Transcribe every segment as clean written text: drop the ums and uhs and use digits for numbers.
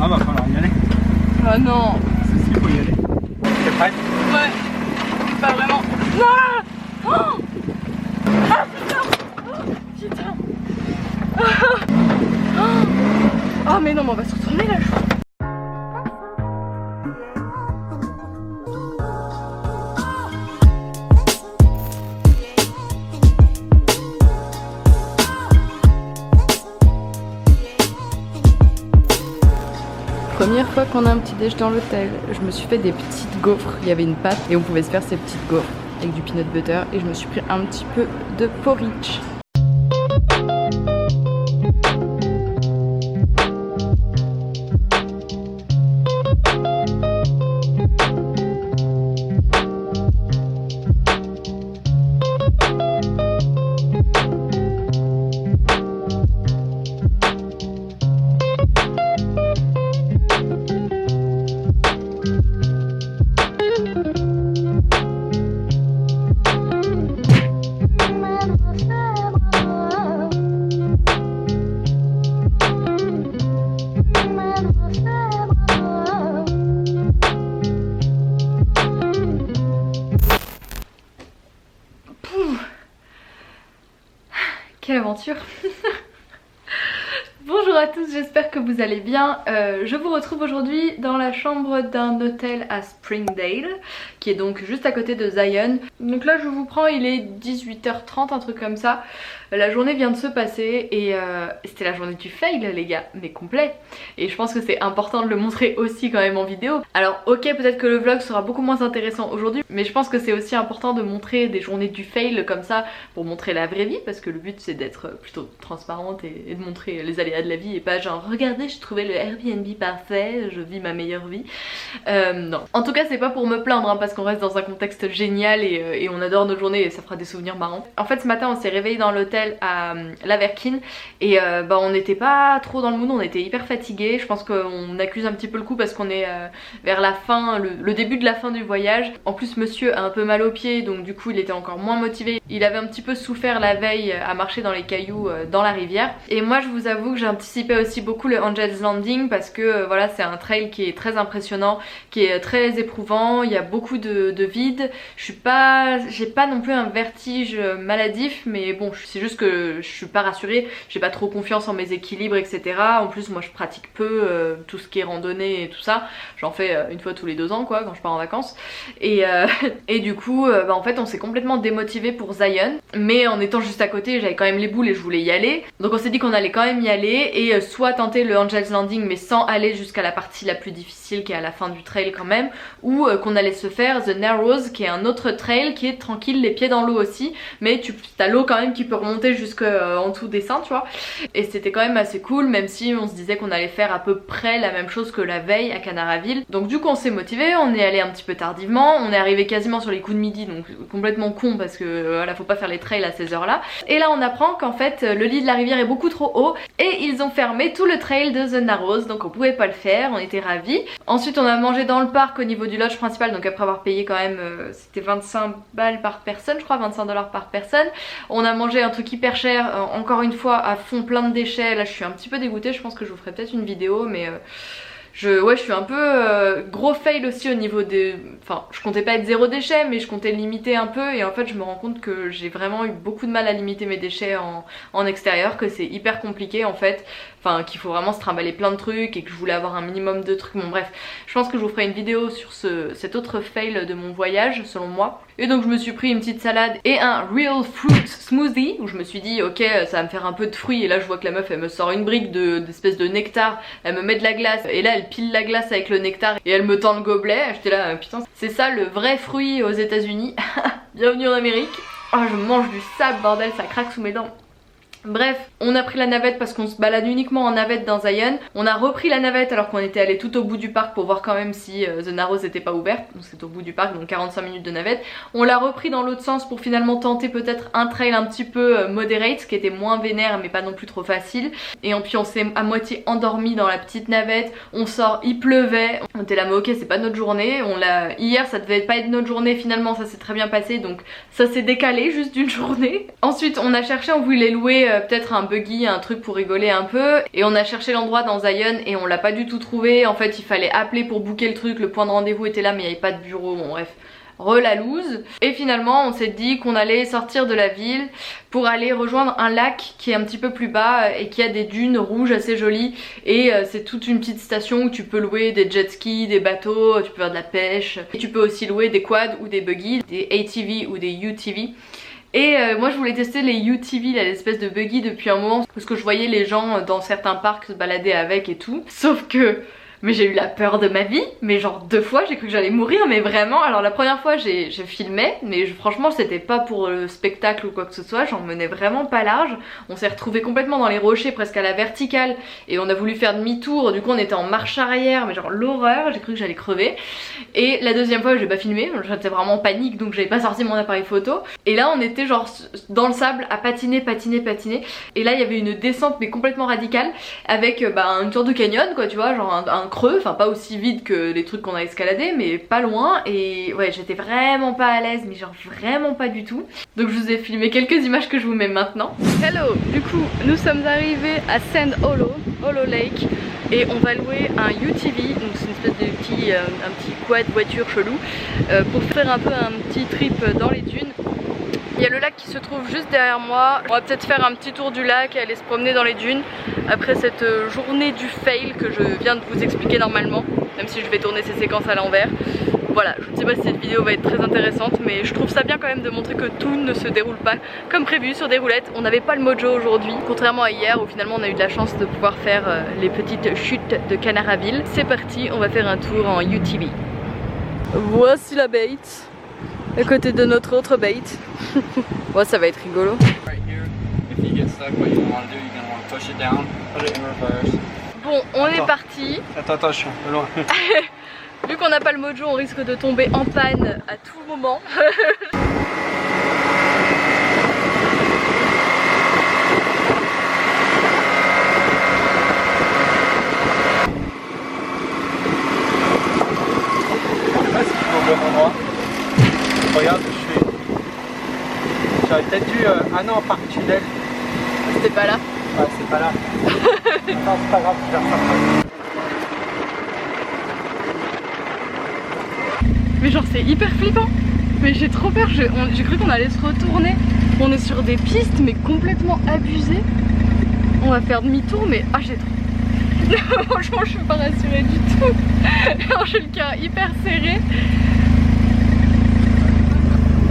Ah va falloir y aller. Oh non. Si, faut y aller. T'es prête? Ouais. Pas vraiment. Ah oh ah putain. Oh, putain. Oh mais non, mais on va se retourner là. Première fois qu'on a un petit déj dans l'hôtel, je me suis fait des petites gaufres. Il y avait une pâte et on pouvait se faire ces petites gaufres avec du peanut butter et je me suis pris un petit peu de porridge. Quelle aventure. Bonjour à tous, j'espère que vous allez bien. Je vous retrouve aujourd'hui dans la chambre d'un hôtel à Springdale, qui est donc juste à côté de Zion. Donc là je vous prends, il est 18h30, un truc comme ça. La journée vient de se passer et c'était la journée du fail les gars, mais complet. Et je pense que c'est important de le montrer aussi quand même en vidéo. Alors ok, peut-être que le vlog sera beaucoup moins intéressant aujourd'hui, mais je pense que c'est aussi important de montrer des journées du fail comme ça pour montrer la vraie vie, parce que le but c'est d'être plutôt transparente et de montrer les aléas de la vie et pas genre regardez j'ai trouvé le Airbnb parfait, je vis ma meilleure vie. Non, en tout cas c'est pas pour me plaindre hein, parce qu'on reste dans un contexte génial et on adore nos journées et ça fera des souvenirs marrants. En fait ce matin on s'est réveillé dans l'hôtel à Laverkin et on n'était pas trop dans le mood, on était hyper fatigués. Je pense qu'on accuse un petit peu le coup parce qu'on est vers la fin, le début de la fin du voyage. En plus monsieur a un peu mal aux pieds donc du coup il était encore moins motivé. Il avait un petit peu souffert la veille à marcher dans les cailloux dans la rivière. Et moi je vous avoue que j'ai anticipé aussi beaucoup le Angel's Landing parce que voilà c'est un trail qui est très impressionnant, qui est très éprouvant, il y a beaucoup de vide. J'ai pas non plus un vertige maladif, mais bon c'est juste que je suis pas rassurée, j'ai pas trop confiance en mes équilibres etc. En plus moi je pratique peu tout ce qui est randonnée et tout ça, j'en fais une fois tous les 2 ans quoi quand je pars en vacances et du coup en fait on s'est complètement démotivé pour Zion, mais en étant juste à côté j'avais quand même les boules et je voulais y aller, donc on s'est dit qu'on allait quand même y aller et soit tenter le Angel's Landing mais sans aller jusqu'à la partie la plus difficile qui est à la fin du trail quand même, ou qu'on allait se faire The Narrows qui est un autre trail qui est tranquille, les pieds dans l'eau aussi, mais t'as l'eau quand même qui peut remonter jusqu'en dessous des seins tu vois, et c'était quand même assez cool même si on se disait qu'on allait faire à peu près la même chose que la veille à Canaraville. Donc du coup on s'est motivé, on est allé un petit peu tardivement, on est arrivé quasiment sur les coups de midi donc complètement con parce que voilà faut pas faire les trails à ces heures là, et là on apprend qu'en fait le lit de la rivière est beaucoup trop haut et ils ont fermé tout le trail de The Narrows donc on pouvait pas le faire, on était ravis. Ensuite on a mangé dans le parc au niveau du lodge principal, donc après avoir payé quand même c'était 25 balles par personne je crois, 25 $ par personne. On a mangé un truc hyper cher, encore une fois à fond plein de déchets, là je suis un petit peu dégoûtée, je pense que je vous ferai peut-être une vidéo mais je suis un peu gros fail aussi au niveau des... Enfin je comptais pas être zéro déchet mais je comptais limiter un peu et en fait je me rends compte que j'ai vraiment eu beaucoup de mal à limiter mes déchets en extérieur, que c'est hyper compliqué en fait, enfin qu'il faut vraiment se trimballer plein de trucs et que je voulais avoir un minimum de trucs. Bon bref, je pense que je vous ferai une vidéo sur cet autre fail de mon voyage selon moi. Et donc je me suis pris une petite salade et un real fruit smoothie où je me suis dit ok ça va me faire un peu de fruits, et là je vois que la meuf elle me sort une brique d'espèce de nectar, elle me met de la glace et là elle pile la glace avec le nectar et elle me tend le gobelet. J'étais là putain c'est ça le vrai fruit aux États-Unis. Bienvenue en Amérique. Oh je mange du sable bordel, ça craque sous mes dents. Bref, on a pris la navette parce qu'on se balade uniquement en navette dans Zion. On a repris la navette alors qu'on était allé tout au bout du parc pour voir quand même si The Narrows n'était pas ouverte. Donc c'est au bout du parc, donc 45 minutes de navette. On l'a repris dans l'autre sens pour finalement tenter peut-être un trail un petit peu moderate, qui était moins vénère mais pas non plus trop facile. Et puis on s'est à moitié endormi dans la petite navette. On sort, il pleuvait. On était là mais ok c'est pas notre journée. Hier ça devait pas être notre journée, finalement ça s'est très bien passé donc ça s'est décalé juste d'une journée. Ensuite on a cherché, on voulait louer peut-être un buggy, un truc pour rigoler un peu. Et on a cherché l'endroit dans Zion et on l'a pas du tout trouvé. En fait il fallait appeler pour booker le truc, le point de rendez-vous était là mais il n'y avait pas de bureau, bon bref. La loose. Et finalement on s'est dit qu'on allait sortir de la ville pour aller rejoindre un lac qui est un petit peu plus bas et qui a des dunes rouges assez jolies. Et c'est toute une petite station où tu peux louer des jet skis, des bateaux, tu peux faire de la pêche. Et tu peux aussi louer des quads ou des buggy, des ATV ou des UTV. Et moi je voulais tester les UTV, l'espèce de buggy depuis un moment parce que je voyais les gens dans certains parcs se balader avec et tout. Sauf que mais j'ai eu la peur de ma vie, mais genre 2 fois j'ai cru que j'allais mourir, mais vraiment. Alors la première fois j'ai filmé, mais franchement c'était pas pour le spectacle ou quoi que ce soit, j'en menais vraiment pas large. On s'est retrouvés complètement dans les rochers, presque à la verticale, et on a voulu faire demi-tour, du coup on était en marche arrière, mais genre l'horreur, j'ai cru que j'allais crever. Et la deuxième fois j'ai pas filmé, j'étais vraiment en panique donc j'avais pas sorti mon appareil photo. Et là on était genre dans le sable à patiner, et là il y avait une descente mais complètement radicale, avec une sorte de canyon quoi, tu vois, genre un creux, enfin pas aussi vide que les trucs qu'on a escaladés mais pas loin. Et ouais j'étais vraiment pas à l'aise, mais genre vraiment pas du tout. Donc je vous ai filmé quelques images que je vous mets maintenant. Hello, du coup nous sommes arrivés à Sand Hollow Lake et on va louer un UTV, donc c'est une espèce de petit, un petit quad voiture chelou pour faire un peu un petit trip dans les dunes. Il y a le lac qui se trouve juste derrière moi. On va peut-être faire un petit tour du lac et aller se promener dans les dunes après cette journée du fail que je viens de vous expliquer normalement, même si je vais tourner ces séquences à l'envers. Voilà, je ne sais pas si cette vidéo va être très intéressante, mais je trouve ça bien quand même de montrer que tout ne se déroule pas comme prévu sur des roulettes. On n'avait pas le mojo aujourd'hui, contrairement à hier où finalement on a eu de la chance de pouvoir faire les petites chutes de Canarraville. C'est parti, on va faire un tour en UTV. Voici la bait, à côté de notre autre bait. Ouais, ça va être rigolo. Bon, on est parti. Attention, de loin. Vu qu'on n'a pas le mojo, on risque de tomber en panne à tout moment. Regarde, j'aurais peut-être dû... ah non, par tunnel. C'était pas là. Ouais, c'est pas là. Non, c'est pas grave, je vais faire ça. Mais genre c'est hyper flippant. Mais j'ai trop peur, j'ai cru qu'on allait se retourner. On est sur des pistes mais complètement abusées. On va faire demi-tour mais ah j'ai trop... Franchement je suis pas rassurée du tout. Alors j'ai le cœur hyper serré.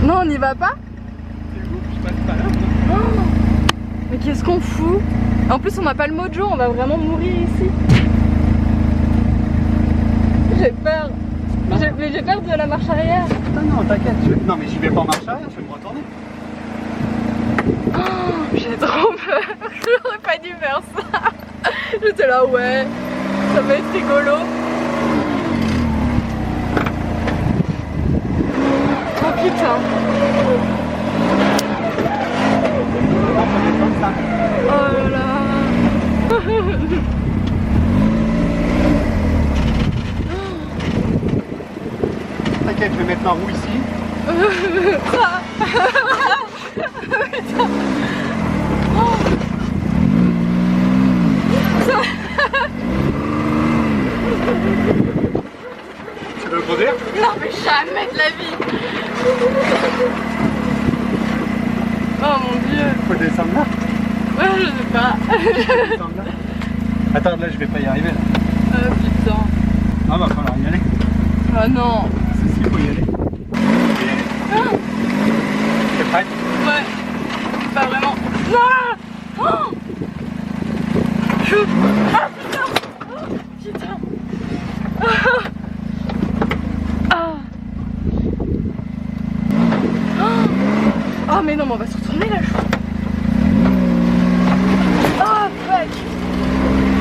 Non on n'y va pas. C'est où? Je passe pas là. Oh, mais qu'est-ce qu'on fout? En plus on n'a pas le mojo, on va vraiment mourir ici. J'ai peur. Mais j'ai peur de la marche arrière. Non, t'inquiète. Non, mais je vais pas en marche arrière, je vais me retourner. Oh, j'ai trop peur. J'aurais pas dû faire ça. J'étais là, ouais, ça va être rigolo. Oh putain. Oh là là. T'inquiète, je vais mettre ma roue ici. Tu veux conduire? Non mais jamais de la vie. Oh mon dieu. Faut descendre là? Ouais je sais pas. Descendre là. Attends, là je vais pas y arriver là. Oh putain. Ah va falloir y aller. Oh non. Si, faut y aller. Ah. T'es prête? Ouais. Pas vraiment. Non. Oh. Ah putain. Oh, putain. Ah. Oh mais non mais on va se retourner là je crois. Oh fuck.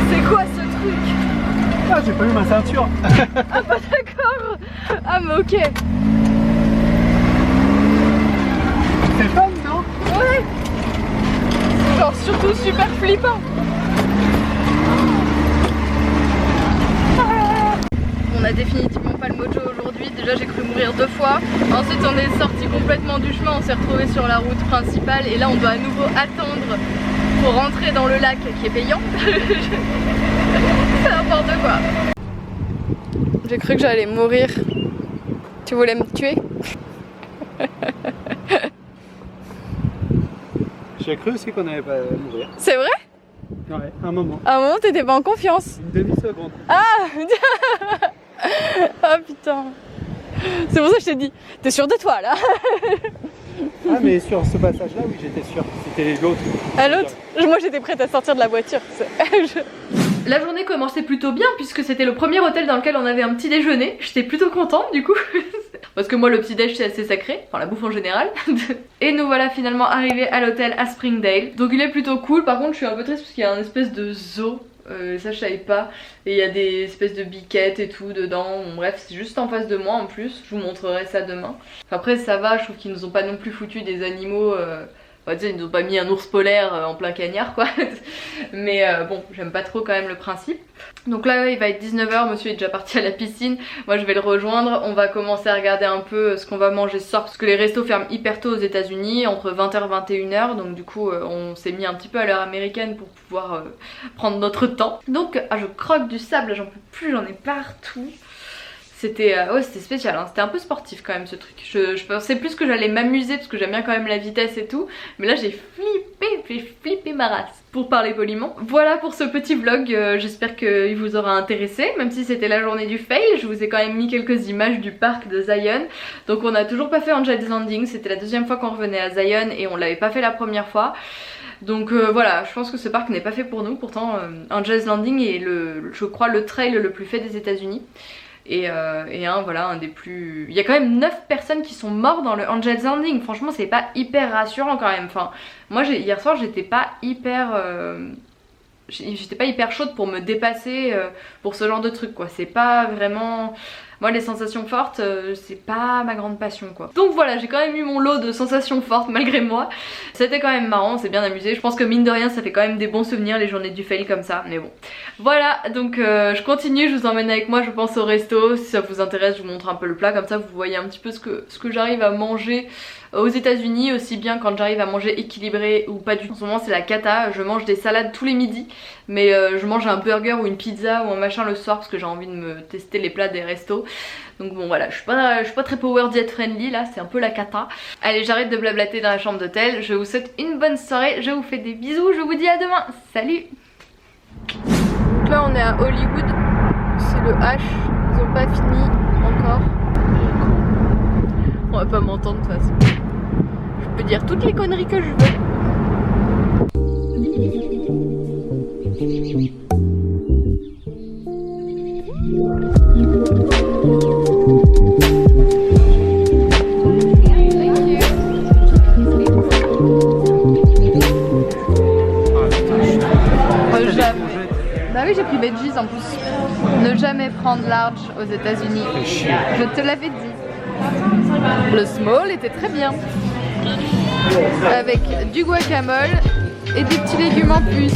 C'est quoi ce truc? Ah j'ai pas eu ma ceinture. Ah bah d'accord. Ah mais ok. C'est fun non? Ouais. C'est genre surtout super flippant. On a définitivement pas le mojo aujourd'hui, déjà j'ai cru mourir 2 fois. Ensuite on est sorti complètement du chemin, on s'est retrouvé sur la route principale et là on doit à nouveau attendre pour rentrer dans le lac qui est payant. C'est n'importe quoi. J'ai cru que j'allais mourir. Tu voulais me tuer? J'ai cru aussi qu'on allait pas mourir. C'est vrai? Ouais, un moment. À un moment t'étais pas en confiance. Une demi-seconde. Ah. Ah putain. C'est pour ça que je t'ai dit, t'es sûr de toi là? Ah mais sur ce passage-là, oui j'étais sûr. C'était l'autre. À l'autre? Moi j'étais prête à sortir de la voiture. La journée commençait plutôt bien puisque c'était le premier hôtel dans lequel on avait un petit déjeuner. J'étais plutôt contente du coup. Parce que moi le petit déj c'est assez sacré, enfin la bouffe en général. Et nous voilà finalement arrivés à l'hôtel à Springdale. Donc il est plutôt cool, par contre je suis un peu triste parce qu'il y a un espèce de zoo. Ça je savais pas. Et il y a des espèces de biquettes et tout dedans. Bon, bref, c'est juste en face de moi en plus. Je vous montrerai ça demain. Après ça va, je trouve qu'ils nous ont pas non plus foutu des animaux. Enfin, tu sais, ils nous ont pas mis un ours polaire en plein cagnard quoi. Mais bon, j'aime pas trop quand même le principe. Donc là il va être 19 h, monsieur est déjà parti à la piscine. Moi je vais le rejoindre. On va commencer à regarder un peu ce qu'on va manger ce soir. Parce que les restos ferment hyper tôt aux États-Unis, entre 20 h et 21 h. Donc du coup on s'est mis un petit peu à l'heure américaine pour pouvoir prendre notre temps. Donc je croque du sable, j'en peux plus, j'en ai partout. C'était ouais, c'était spécial, hein. C'était un peu sportif quand même ce truc. Je pensais plus que j'allais m'amuser parce que j'aime bien quand même la vitesse et tout. Mais là j'ai flippé ma race, pour parler poliment. Voilà pour ce petit vlog, j'espère qu'il vous aura intéressé. Même si c'était la journée du fail, je vous ai quand même mis quelques images du parc de Zion. Donc on n'a toujours pas fait Angel's Landing, c'était la deuxième fois qu'on revenait à Zion et on l'avait pas fait la première fois. Donc voilà, je pense que ce parc n'est pas fait pour nous. Pourtant Angel's Landing est je crois le trail le plus fait des États-Unis. Et voilà, un des plus... Il y a quand même 9 personnes qui sont mortes dans le Angel's Landing. Franchement c'est pas hyper rassurant quand même. Enfin, moi hier soir j'étais pas hyper... J'étais pas hyper chaude pour me dépasser pour ce genre de truc quoi. C'est pas vraiment... Moi les sensations fortes c'est pas ma grande passion quoi. Donc voilà, j'ai quand même eu mon lot de sensations fortes malgré moi. C'était quand même marrant, on s'est bien amusé. Je pense que mine de rien ça fait quand même des bons souvenirs les journées du fail comme ça. Mais bon, voilà, donc je continue, je vous emmène avec moi je pense au resto. Si ça vous intéresse je vous montre un peu le plat, comme ça vous voyez un petit peu ce que j'arrive à manger aux États-Unis, aussi bien quand j'arrive à manger équilibré ou pas du tout. En ce moment c'est la cata, je mange des salades tous les midis. Mais je mange un burger ou une pizza ou un machin le soir parce que j'ai envie de me tester les plats des restos. Donc bon voilà, je suis pas très power diet friendly là, c'est un peu la cata. Allez, j'arrête de blablater dans la chambre d'hôtel, je vous souhaite une bonne soirée, je vous fais des bisous, je vous dis à demain, salut. Donc là on est à Hollywood, c'est le H, ils ont pas fini encore. On va pas m'entendre de toute façon. Je peux dire toutes les conneries que je veux. Bah oui, j'ai pris veggies en plus. Ne jamais prendre large aux États-Unis. Je te l'avais dit. Le small était très bien. Avec du guacamole et des petits légumes en plus.